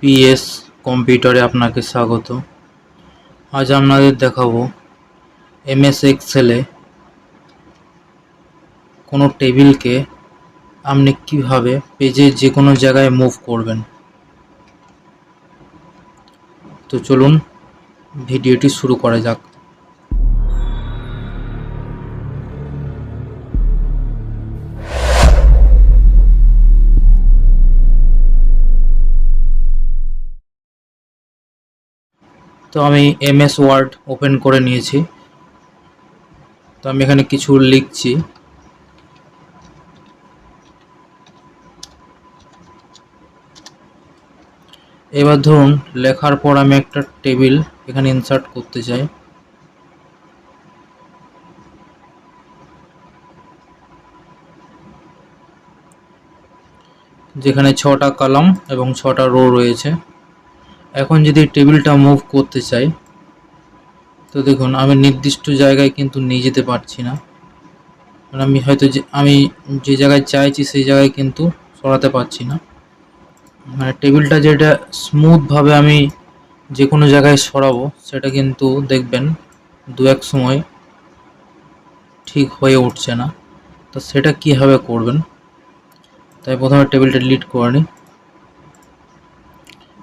PS কম্পিউটারে আপনাকে স্বাগত। আজ আপনাদের দেখাবো এমএস এক্সেলে কোনো টেবিলকে আপনি কিভাবে পেজের যে কোনো জায়গায় মুভ করবেন। তো চলুন ভিডিওটি শুরু করা যাক। তো আমি এমএস ওয়ার্ড ওপেন করে নিয়েছি। তো আমি এখানে কিছু লিখছি। এবার ধরুন লেখার পর আমি একটা টেবিল এখানে ইনসার্ট করতে চাই। যেখানে 6টা কলাম এবং 6টা রো রয়েছে। এখন যদি টেবিলটা মুভ করতে চাই তো দেখুন আমি নির্দিষ্ট জায়গায় কিন্তু নিয়ে যেতে পারছি না। আমি হয়তো আমি যে জায়গায় চাইছি সেই জায়গায় কিন্তু সরাতে পারছি না। মানে টেবিলটা যেটা স্মুথভাবে আমি যে কোনো জায়গায় সরাবো সেটা কিন্তু দেখবেন দু এক সময় ঠিক হয়ে উঠছে না। তো সেটা কীভাবে করবেন, তাই প্রথমে টেবিলটা ডিলিট করে নিই।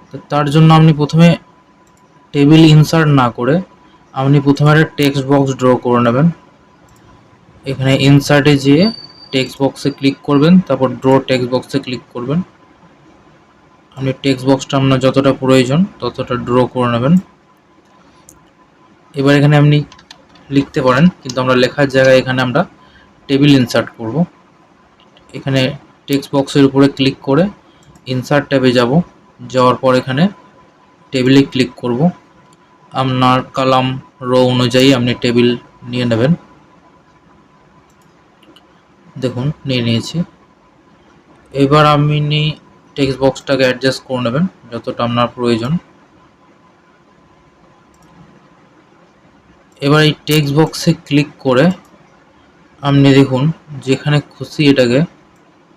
তো তার জন্য আপনি প্রথমে টেবিল ইনসার্ট না করে আপনি প্রথমে একটা টেক্সট বক্স ড্র করে নেবেন। এখানে ইনসার্টে যেয়ে টেক্সট বক্সে ক্লিক করবেন, তারপর ড্র টেক্সট বক্সে ক্লিক করবেন। আপনি টেক্সট বক্সটা আপনার যতটা প্রয়োজন ততটা ড্র করে নেবেন। এবার এখানে আপনি লিখতে পারেন, কিন্তু আমরা লেখার জায়গায় এখানে আমরা টেবিল ইনসার্ট করব। এখানে টেক্সট বক্সের উপরে ক্লিক করে ইনসার্ট ট্যাবে যাওয়ার পর এখানে টেবিলে ক্লিক করব। আপনার কলাম রো অনুযায়ী আপনি টেবিল নিয়ে নেবেন। দেখুন নিয়ে নিয়েছি। এবার আপনি টেক্সট বক্সটাকে অ্যাডজাস্ট করে নেবেন যতটা আপনার প্রয়োজন। এবার এই টেক্সট বক্সে ক্লিক করে আপনি দেখুন যেখানে খুশি এটাকে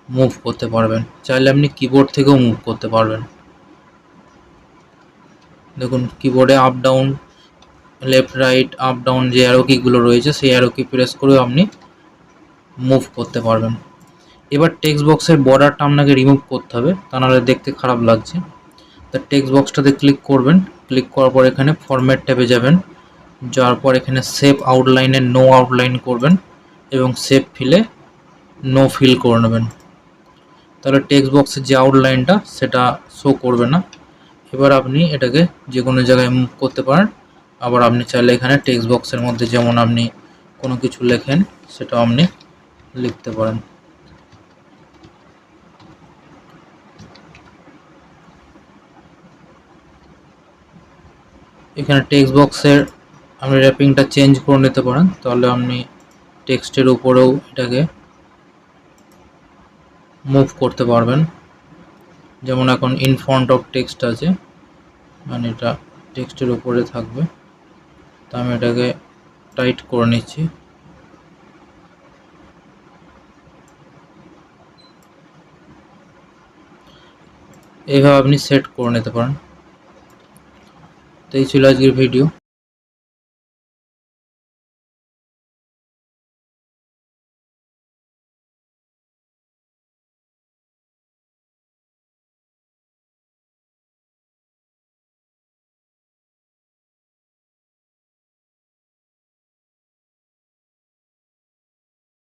মুভ করতে পারবেন। চাইলে আপনি কিবোর্ড থেকেও মুভ করতে পারবেন। দেখুন কিবোর্ডে up down, left right, up down যে অ্যারো কিগুলো রয়েছে সেই অ্যারো কি প্রেস করেও আপনি মুভ করতে পারবেন। এবার টেক্সট বক্সের বর্ডারটা আপনাকে রিমুভ করতে হবে, তা নাহলে দেখতে খারাপ লাগছে। তা টেক্সট বক্সটাতে ক্লিক করবেন, ক্লিক করার পর এখানে ফরম্যাট ট্যাবে যাওয়ার পর এখানে সেভ আউটলাইনে নো আউটলাইন করবেন এবং সেভ ফিলে নো ফিল করে নেবেন। তাহলে টেক্সট বক্সের যে আউটলাইনটা সেটা শো করবে না। এবার আপনি এটাকে যে কোনো জায়গায় মুভ করতে পারেন। আবার আপনি চাইলে এখানে টেক্সট বক্সের মধ্যে যেমন আপনি কোনো কিছু লেখেন সেটাও আপনি লিখতে পারেন। এখানে টেক্সট বক্সের আপনি র্যাপিংটা চেঞ্জ করে নিতে পারেন, তাহলে আপনি টেক্সটের উপরেও এটাকে মুভ করতে পারবেন। যেমন এখন ইন ফ্রন্ট অফ টেক্সট আছে, মানে এটা টেক্সটের উপরে থাকবে। তো আমি এটাকে টাইট করে নিচ্ছি। এইভাবে আপনি সেট করে নিতে পারেন। তো এই ছিল আজকের ভিডিও।